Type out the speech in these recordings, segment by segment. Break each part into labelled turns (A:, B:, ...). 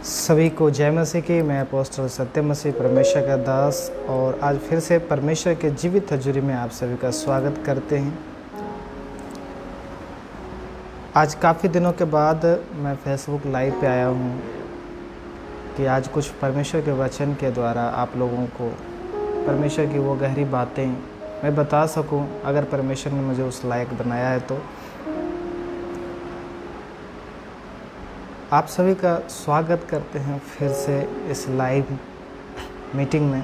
A: सभी को जय मसीह की। मैं अपोस्टल सत्य मसीह परमेश्वर का दास और आज फिर से परमेश्वर के जीवित हजूरी में आप सभी का स्वागत करते हैं। आज काफ़ी दिनों के बाद मैं फेसबुक लाइव पे आया हूँ कि आज कुछ परमेश्वर के वचन के द्वारा आप लोगों को परमेश्वर की वो गहरी बातें मैं बता सकूँ, अगर परमेश्वर ने मुझे उस लायक बनाया है तो। आप सभी का स्वागत करते हैं फिर से इस लाइव मीटिंग में।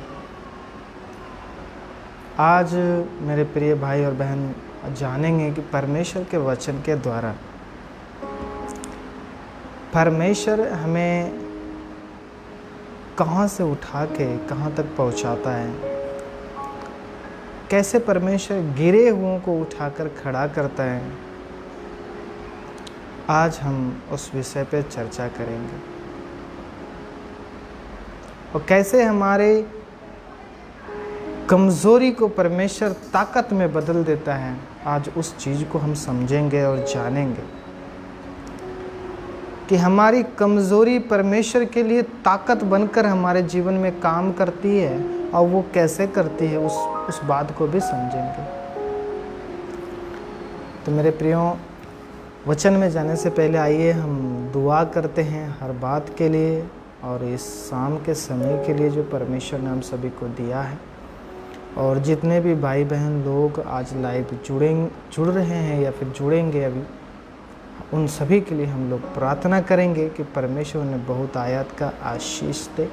A: आज मेरे प्रिय भाई और बहन जानेंगे कि परमेश्वर के वचन के द्वारा परमेश्वर हमें कहाँ से उठा के कहाँ तक पहुँचाता है, कैसे परमेश्वर गिरे हुओं को उठाकर खड़ा करता है। आज हम उस विषय पे चर्चा करेंगे और कैसे हमारे कमज़ोरी को परमेश्वर ताकत में बदल देता है। आज उस चीज़ को हम समझेंगे और जानेंगे कि हमारी कमज़ोरी परमेश्वर के लिए ताकत बनकर हमारे जीवन में काम करती है और वो कैसे करती है उस बात को भी समझेंगे। तो मेरे प्रियो, वचन में जाने से पहले आइए हम दुआ करते हैं हर बात के लिए और इस शाम के समय के लिए जो परमेश्वर ने हम सभी को दिया है। और जितने भी भाई बहन लोग आज लाइव जुड़ रहे हैं या फिर जुड़ेंगे अभी, उन सभी के लिए हम लोग प्रार्थना करेंगे कि परमेश्वर ने बहुत आयत का आशीष दे।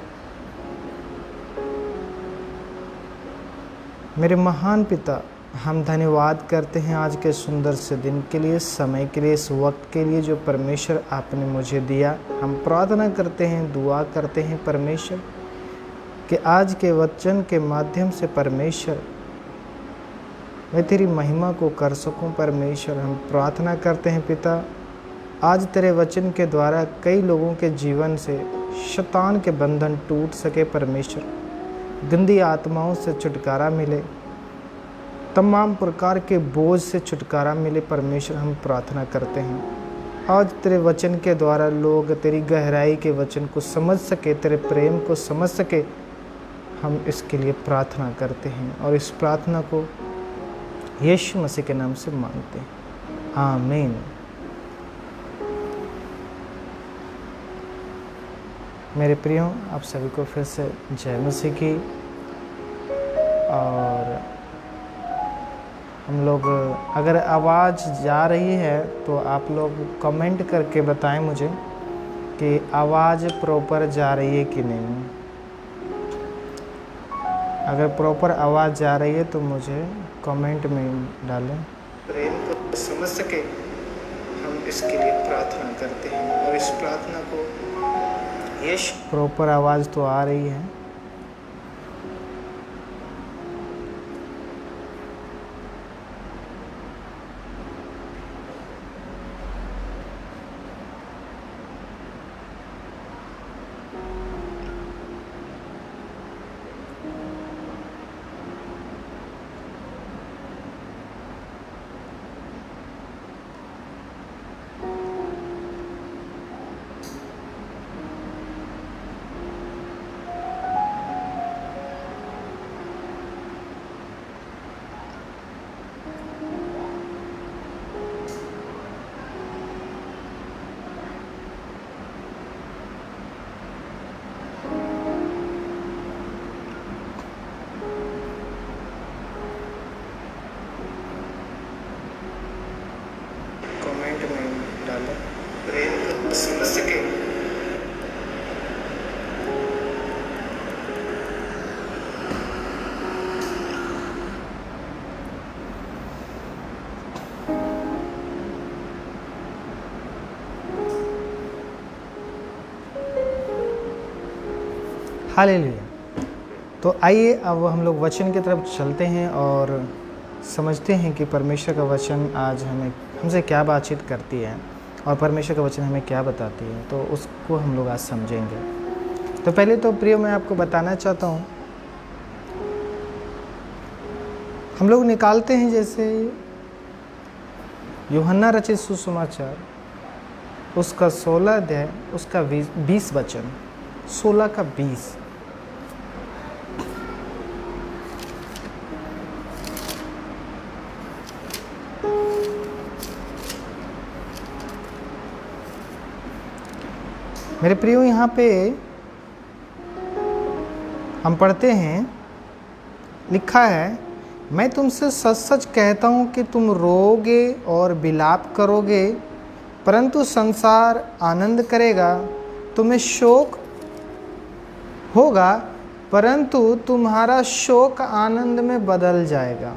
A: मेरे महान पिता, हम धन्यवाद करते हैं आज के सुंदर से दिन के लिए, समय के लिए, इस वक्त के लिए जो परमेश्वर आपने मुझे दिया। हम प्रार्थना करते हैं, दुआ करते हैं परमेश्वर कि आज के वचन के माध्यम से परमेश्वर मैं तेरी महिमा को कर सकूं। परमेश्वर, हम प्रार्थना करते हैं पिता, आज तेरे वचन के द्वारा कई लोगों के जीवन से शैतान के बंधन टूट सके। परमेश्वर, गंदी आत्माओं से छुटकारा मिले, तमाम प्रकार के बोझ से छुटकारा मिले। परमेश्वर, हम प्रार्थना करते हैं आज तेरे वचन के द्वारा लोग तेरी गहराई के वचन को समझ सके, तेरे प्रेम को समझ सके। हम इसके लिए प्रार्थना करते हैं और इस प्रार्थना को यीशु मसीह के नाम से मांगते हैं, आमीन। मेरे प्रियो, आप सभी को फिर से जय मसीह की। और हम लोग, अगर आवाज़ जा रही है तो आप लोग कमेंट करके बताएं मुझे कि आवाज़ प्रॉपर जा रही है कि नहीं। अगर प्रॉपर आवाज़ जा रही है तो मुझे कमेंट में डालें। प्रेम को समझ सके, हम इसके लिए प्रार्थना करते हैं और इस प्रार्थना को प्रॉपर आवाज़ तो आ रही है। समझ सके। हालेलुया। तो आइए अब हम लोग वचन की तरफ चलते हैं और समझते हैं कि परमेश्वर का वचन आज हमसे क्या बातचीत करती है और परमेश्वर का वचन हमें क्या बताती है, तो उसको हम लोग आज समझेंगे। तो पहले तो प्रियो, मैं आपको बताना चाहता हूँ, हम लोग निकालते हैं जैसे यूहन्ना रचित सुसमाचार उसका 16 अध्याय उसका 20 वचन, 16 का 20। मेरे प्रियो, यहाँ पे हम पढ़ते हैं, लिखा है, मैं तुमसे सच सच कहता हूँ कि तुम रोओगे और विलाप करोगे, परंतु संसार आनंद करेगा। तुम्हें शोक होगा, परंतु तुम्हारा शोक आनंद में बदल जाएगा।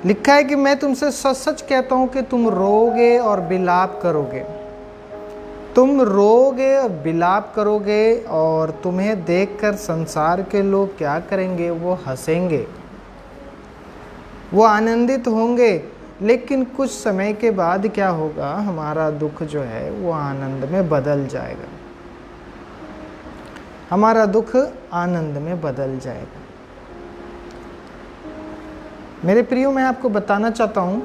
A: लिखा है कि मैं तुमसे सच सच कहता हूं कि तुम रोओगे और विलाप करोगे। तुम रोओगे और विलाप करोगे, और तुम्हें देखकर संसार के लोग क्या करेंगे? वो हंसेंगे, वो आनंदित होंगे। लेकिन कुछ समय के बाद क्या होगा? हमारा दुख जो है वो आनंद में बदल जाएगा। हमारा दुख आनंद में बदल जाएगा। मेरे प्रियो, मैं आपको बताना चाहता हूं,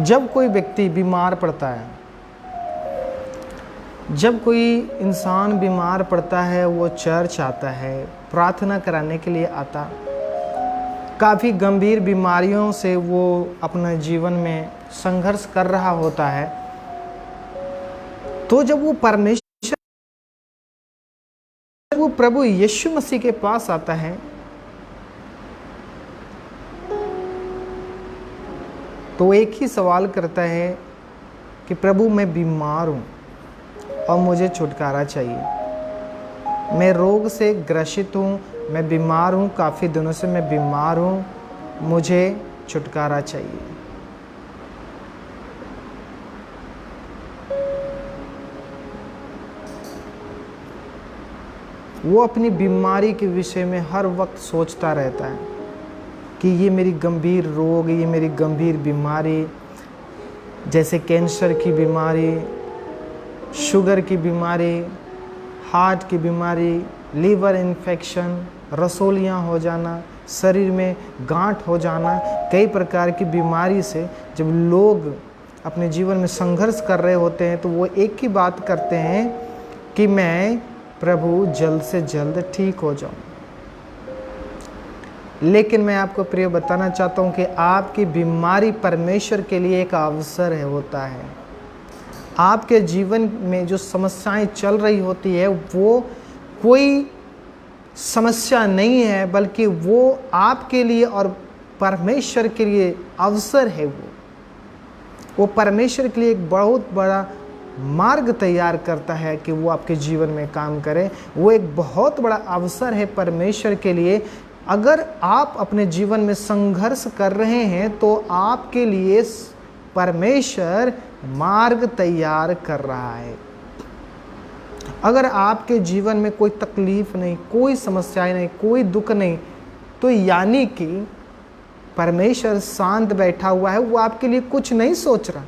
A: जब कोई व्यक्ति बीमार पड़ता है, जब कोई इंसान बीमार पड़ता है, वो चर्च आता है, प्रार्थना कराने के लिए आता। काफ़ी गंभीर बीमारियों से वो अपने जीवन में संघर्ष कर रहा होता है। तो जब वो वो प्रभु यीशु मसीह के पास आता है, तो वो एक ही सवाल करता है कि प्रभु, मैं बीमार हूँ और मुझे छुटकारा चाहिए। मैं रोग से ग्रसित हूँ, मैं बीमार हूँ, काफ़ी दिनों से मैं बीमार हूँ, मुझे छुटकारा चाहिए। वो अपनी बीमारी के विषय में हर वक्त सोचता रहता है कि ये मेरी गंभीर रोग, ये मेरी गंभीर बीमारी, जैसे कैंसर की बीमारी, शुगर की बीमारी, हार्ट की बीमारी, लीवर इन्फेक्शन, रसोलियाँ हो जाना, शरीर में गांठ हो जाना, कई प्रकार की बीमारी से जब लोग अपने जीवन में संघर्ष कर रहे होते हैं, तो वो एक ही बात करते हैं कि मैं प्रभु जल्द से जल्द ठीक हो जाऊं। लेकिन मैं आपको प्रिय बताना चाहता हूं कि आपकी बीमारी परमेश्वर के लिए एक अवसर है, होता है। आपके जीवन में जो समस्याएं चल रही होती है, वो कोई समस्या नहीं है, बल्कि वो आपके लिए और परमेश्वर के लिए अवसर है। वो परमेश्वर के लिए एक बहुत बड़ा मार्ग तैयार करता है कि वो आपके जीवन में काम करे। वो एक बहुत बड़ा अवसर है परमेश्वर के लिए। अगर आप अपने जीवन में संघर्ष कर रहे हैं, तो आपके लिए परमेश्वर मार्ग तैयार कर रहा है। अगर आपके जीवन में कोई तकलीफ नहीं, कोई समस्याएं नहीं, कोई दुख नहीं, तो यानी कि परमेश्वर शांत बैठा हुआ है, वो आपके लिए कुछ नहीं सोच रहा।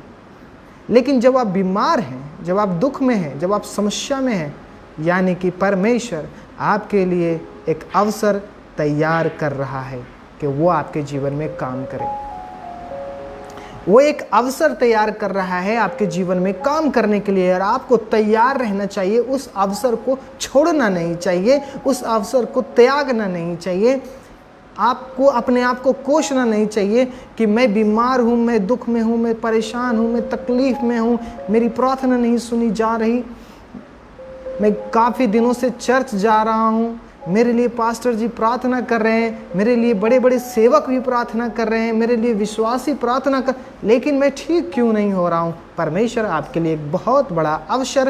A: लेकिन जब आप बीमार हैं, जब आप दुख में हैं, जब आप समस्या में हैं, यानी कि परमेश्वर आपके लिए एक अवसर तैयार कर रहा है कि वो आपके जीवन में काम करे। वो एक अवसर तैयार कर रहा है आपके जीवन में काम करने के लिए, और आपको तैयार रहना चाहिए। उस अवसर को छोड़ना नहीं चाहिए, उस अवसर को त्यागना नहीं चाहिए। आपको अपने आप को कोसना नहीं चाहिए कि मैं बीमार हूँ, मैं दुख में हूँ, मैं परेशान हूँ, मैं तकलीफ में हूँ, मेरी प्रार्थना नहीं सुनी जा रही, मैं काफ़ी दिनों से चर्च जा रहा हूँ, मेरे लिए पास्टर जी प्रार्थना कर रहे हैं, मेरे लिए बड़े बड़े सेवक भी प्रार्थना कर रहे हैं, मेरे लिए विश्वासी प्रार्थना कर, लेकिन मैं ठीक क्यों नहीं हो रहा हूँ? परमेश्वर आपके लिए एक बहुत बड़ा अवसर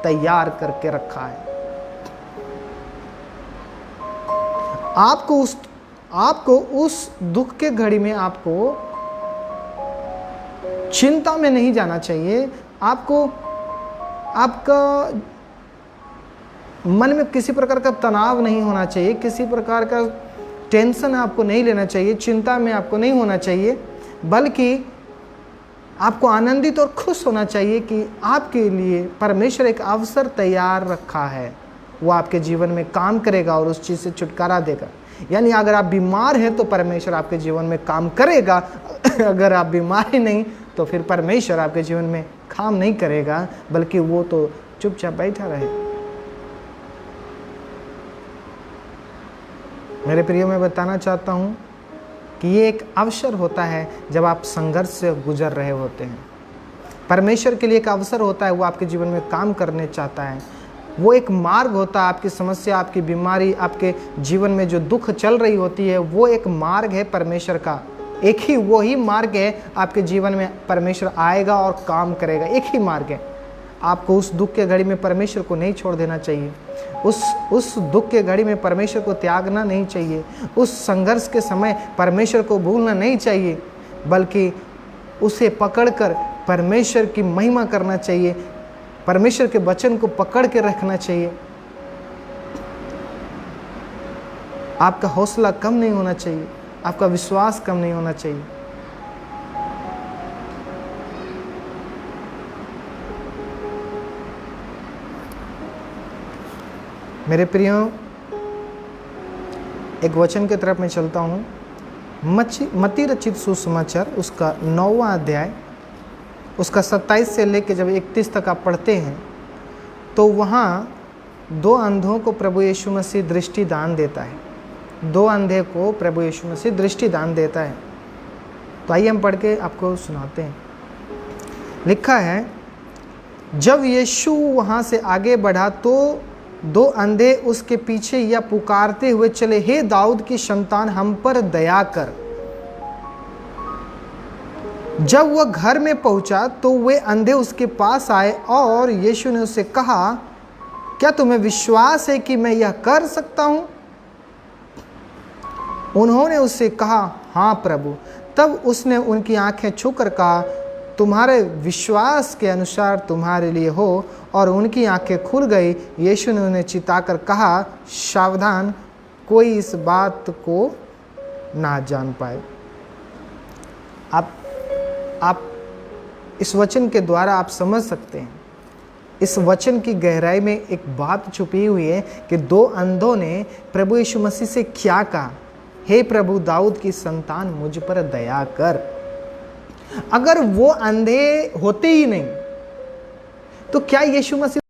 A: तैयार करके रखा है। आपको उस दुख के घड़ी में आपको चिंता में नहीं जाना चाहिए। आपका मन में किसी प्रकार का तनाव नहीं होना चाहिए, किसी प्रकार का टेंशन आपको नहीं लेना चाहिए, चिंता में आपको नहीं होना चाहिए, बल्कि आपको आनंदित और खुश होना चाहिए कि आपके लिए परमेश्वर एक अवसर तैयार रखा है। वो आपके जीवन में काम करेगा और उस चीज़ से छुटकारा देगा। यानी अगर आप बीमार हैं तो परमेश्वर आपके जीवन में काम करेगा, अगर आप बीमार ही नहीं तो फिर परमेश्वर आपके जीवन में काम नहीं करेगा, बल्कि वो तो चुपचाप बैठा रहे। मेरे प्रियो, मैं बताना चाहता हूँ कि ये एक अवसर होता है जब आप संघर्ष से गुजर रहे होते हैं। परमेश्वर के लिए एक अवसर होता है, वो आपके जीवन में काम करने चाहता है। वो एक मार्ग होता है, आपकी समस्या, आपकी बीमारी, आपके जीवन में जो दुख चल रही होती है, वो एक मार्ग है परमेश्वर का। एक ही वो ही मार्ग है, आपके जीवन में परमेश्वर आएगा और काम करेगा। एक ही मार्ग है। आपको उस दुख के घड़ी में परमेश्वर को नहीं छोड़ देना चाहिए। उस दुख के घड़ी में परमेश्वर को त्यागना नहीं चाहिए। उस संघर्ष के समय परमेश्वर को भूलना नहीं चाहिए, बल्कि उसे पकड़कर परमेश्वर की महिमा करना चाहिए। परमेश्वर के वचन को पकड़ के रखना चाहिए। आपका हौसला कम नहीं होना चाहिए, आपका विश्वास कम नहीं होना चाहिए। मेरे प्रियो, एक वचन की तरफ मैं चलता हूँ। मत्ती रचित सुसमाचार उसका 9वां अध्याय, उसका 27 से लेकर जब 31 तक आप पढ़ते हैं तो वहाँ 2 अंधों को प्रभु यीशु मसीह दृष्टि दान देता है। 2 अंधे को प्रभु यीशु मसीह दृष्टि दान देता है। तो आइए हम पढ़ के आपको सुनाते हैं। लिखा है, जब यीशु वहाँ से आगे बढ़ा तो 2 अंधे उसके पीछे यह पुकारते हुए चले, हे दाऊद की संतान, हम पर दया कर। जब वह घर में पहुंचा तो वे अंधे उसके पास आए और यीशु ने उससे कहा, क्या तुम्हें विश्वास है कि मैं यह कर सकता हूं? उन्होंने उससे कहा, हाँ प्रभु। तब उसने उनकी आंखें छूकर कहा, तुम्हारे विश्वास के अनुसार तुम्हारे लिए हो, और उनकी आंखें खुल गई। यीशु ने उन्हें चिताकर कहा, सावधान, कोई इस बात को ना जान पाए। आप इस वचन के द्वारा आप समझ सकते हैं, इस वचन की गहराई में एक बात छुपी हुई है कि 2 अंधों ने प्रभु यीशु मसीह से क्या कहा, हे प्रभु दाऊद की संतान, मुझ पर दया कर। अगर वो अंधे होते ही नहीं तो क्या यीशु मसीह